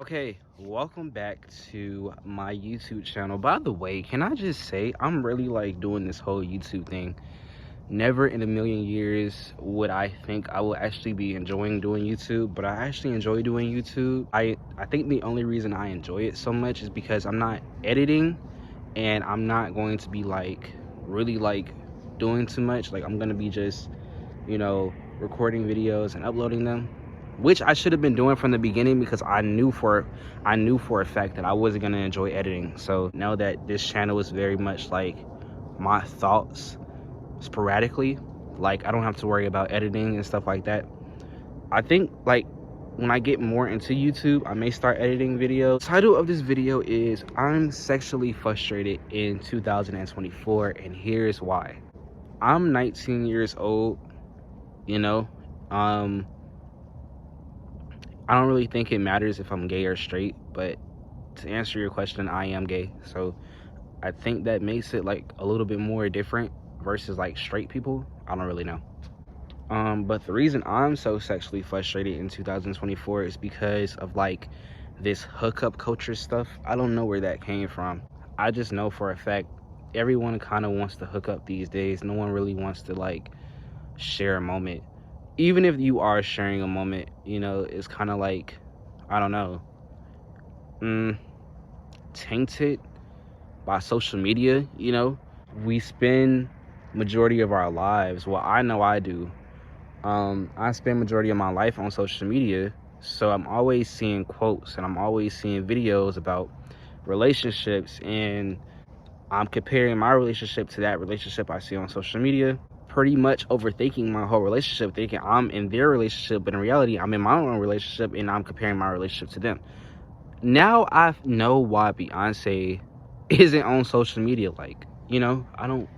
Okay, welcome back to my YouTube channel. By the way, can I just say I'm really doing this whole YouTube thing. Never in a million years would I think I will actually be enjoying doing YouTube, but I actually enjoy doing YouTube. I think the only reason I enjoy it so much is because I'm not editing and I'm not going to be really doing too much. I'm going to be just, recording videos and uploading them, which I should have been doing from the beginning because I knew for a fact that I wasn't going to enjoy editing. So now that this channel is very much like my thoughts sporadically, I don't have to worry about editing and stuff like that. I think when I get more into YouTube, I may start editing videos. The title of this video is I'm sexually frustrated in 2024, and here's why. I'm 19 years old, you know. I don't really think it matters if I'm gay or straight, but to answer your question, I am gay. So I think that makes it a little bit more different versus straight people. I don't really know. But the reason I'm so sexually frustrated in 2024 is because of this hookup culture stuff. I don't know where that came from. I just know for a fact everyone kind of wants to hook up these days. No one really wants to share a moment. Even if you are sharing a moment, it's kind of I don't know, tainted by social media. We spend majority of our lives, well, I know I do, I spend majority of my life on social media, so I'm always seeing quotes and I'm always seeing videos about relationships, and I'm comparing my relationship to that relationship I see on social media, pretty much overthinking my whole relationship, thinking I'm in their relationship, but in reality I'm in my own relationship and I'm comparing my relationship to them. Now I know why Beyonce isn't on social media. I don't,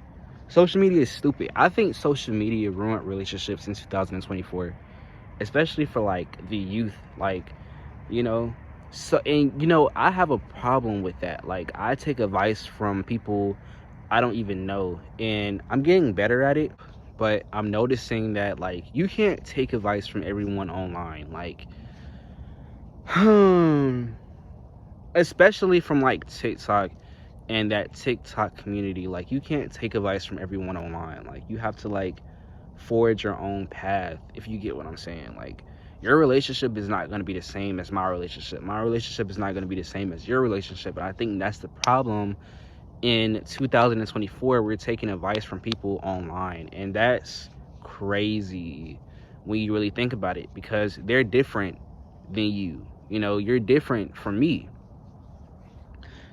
social media is stupid. I think social media ruined relationships in 2024, especially for the youth. you know so, and I have a problem with that. I take advice from people I don't even know, and I'm getting better at it, but I'm noticing that you can't take advice from everyone online. Especially from TikTok and that TikTok community. You can't take advice from everyone online. You have to forge your own path, if you get what I'm saying. Your relationship is not going to be the same as my relationship. My relationship is not going to be the same as your relationship. And I think that's the problem in 2024. We're taking advice from people online, and that's crazy when you really think about it, because they're different than you. You're different from me.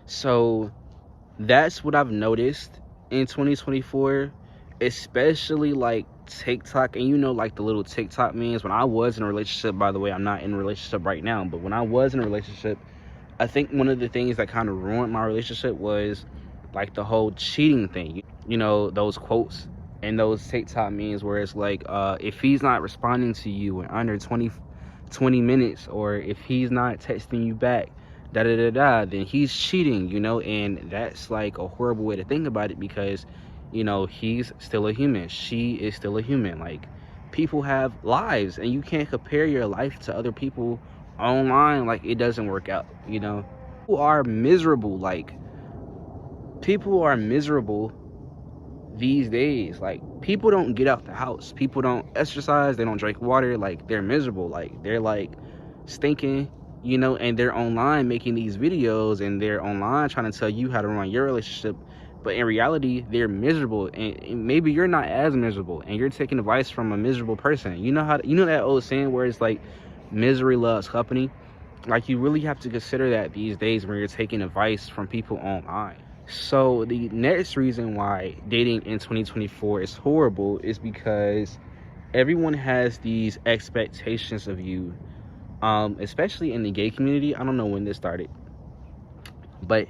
So that's what I've noticed in 2024, especially TikTok. And the little TikTok memes. When I was in a relationship, by the way, I'm not in a relationship right now, but when I was in a relationship, I think one of the things that kind of ruined my relationship was the whole cheating thing. Those quotes and those TikTok memes where it's if he's not responding to you in under 20 minutes, or if he's not texting you back, da da da da, then he's cheating. And that's a horrible way to think about it, because he's still a human, she is still a human. People have lives, and you can't compare your life to other people online. It doesn't work out. People are miserable. People are miserable these days. People don't get out the house, people don't exercise, they don't drink water. They're miserable. They're stinking, and they're online making these videos, and they're online trying to tell you how to run your relationship, but in reality they're miserable. And maybe you're not as miserable, and you're taking advice from a miserable person. That old saying where it's misery loves company. You really have to consider that these days when you're taking advice from people online. So the next reason why dating in 2024 is horrible is because everyone has these expectations of you, especially in the gay community. I don't know when this started, but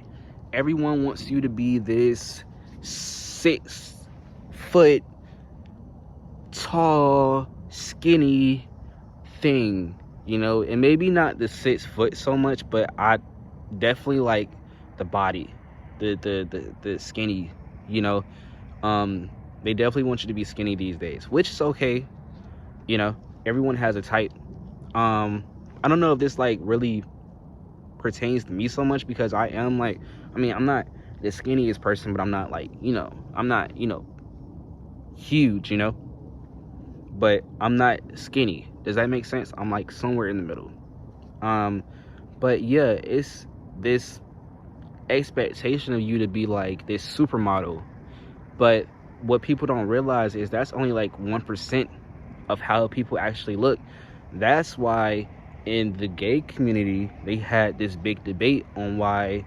everyone wants you to be this 6 foot tall, skinny thing, and maybe not the 6 foot so much, but I definitely like the body, the skinny. you know they definitely want you to be skinny these days, which is okay. Everyone has a type. I don't know if this really pertains to me so much because I am like, I mean, I'm not the skinniest person, but I'm not like, I'm not, huge, but I'm not skinny. Does that make sense? I'm like somewhere in the middle. But yeah, it's this expectation of you to be like this supermodel. But what people don't realize is that's only like 1% of how people actually look. That's why in the gay community, they had this big debate on why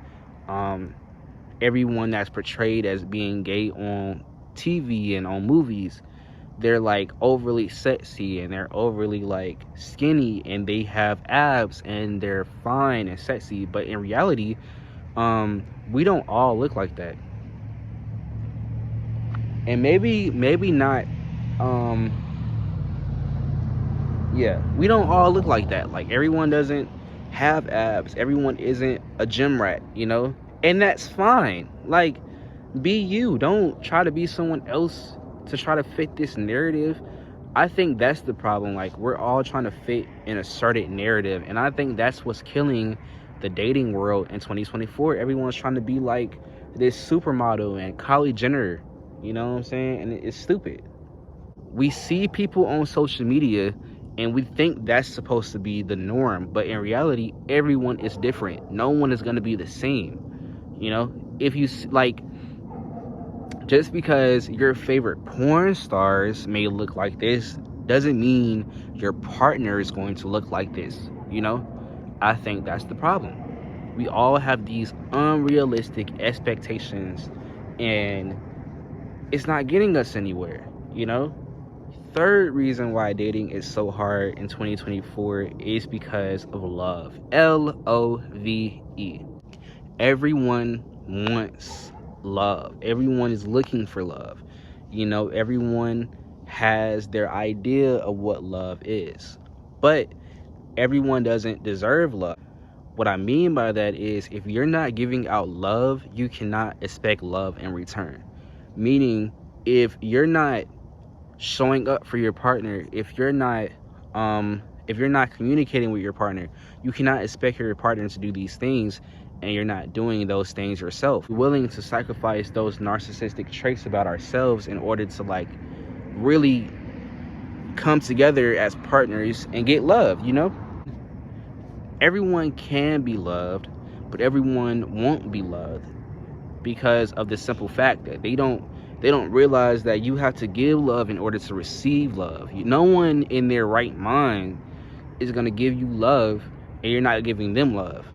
everyone that's portrayed as being gay on TV and on movies, they're like overly sexy and they're overly like skinny and they have abs and they're fine and sexy. But in reality, we don't all look like that. And maybe not, yeah, we don't all look like that. Like, everyone doesn't have abs, everyone isn't a gym rat, and that's fine. Like, be you. Don't try to be someone else to try to fit this narrative. I think that's the problem. Like, we're all trying to fit in a certain narrative, and I think that's what's killing the dating world in 2024. Everyone's trying to be like this supermodel and Kylie Jenner, you know what I'm saying? And it's stupid. We see people on social media and we think that's supposed to be the norm, but in reality, everyone is different. No one is going to be the same. If you like, just because your favorite porn stars may look like this doesn't mean your partner is going to look like this. I think that's the problem. We all have these unrealistic expectations and it's not getting us anywhere. Third reason why dating is so hard in 2024 is because of love. LOVE. Everyone wants love. Everyone is looking for love. Everyone has their idea of what love is. But everyone doesn't deserve love. What I mean by that is, if you're not giving out love, you cannot expect love in return. Meaning, if you're not showing up for your partner, if you're not communicating with your partner, you cannot expect your partner to do these things, and you're not doing those things yourself. We're willing to sacrifice those narcissistic traits about ourselves in order to like really come together as partners and get love. Everyone can be loved, but everyone won't be loved because of the simple fact that they don't realize that you have to give love in order to receive love. No one in their right mind is going to give you love and you're not giving them love.